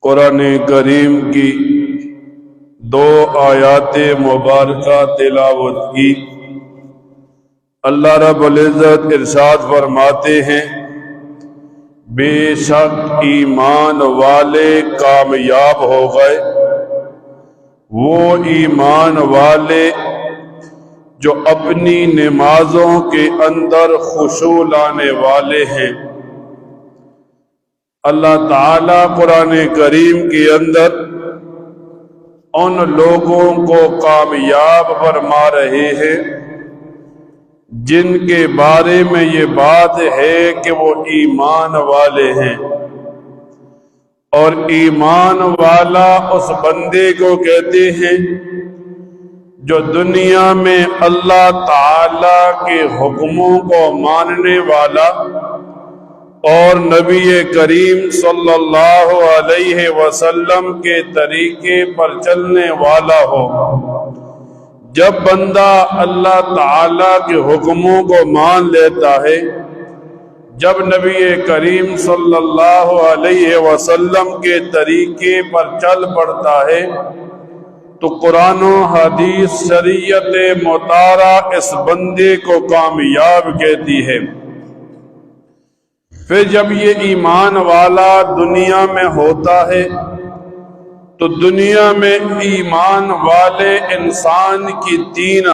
قرآن کریم کی دو آیات مبارکہ تلاوت کی۔ اللہ رب العزت ارشاد فرماتے ہیں، بے شک ایمان والے کامیاب ہو گئے وہ ایمان والے جو اپنی نمازوں کے اندر خشوع لانے والے ہیں۔ اللہ تعالیٰ قرآن کریم کے اندر ان لوگوں کو کامیاب فرما رہے ہیں جن کے بارے میں یہ بات ہے کہ وہ ایمان والے ہیں، اور ایمان والا اس بندے کو کہتے ہیں جو دنیا میں اللہ تعالیٰ کے حکموں کو ماننے والا اور نبی کریم صلی اللہ علیہ وسلم کے طریقے پر چلنے والا ہو۔ جب بندہ اللہ تعالیٰ کے حکموں کو مان لیتا ہے، جب نبی کریم صلی اللہ علیہ وسلم کے طریقے پر چل پڑتا ہے، تو قرآن و حدیث شریعت مطالعہ اس بندے کو کامیاب کہتی ہے۔ پھر جب یہ ایمان والا دنیا میں ہوتا ہے تو دنیا میں ایمان والے انسان کی تین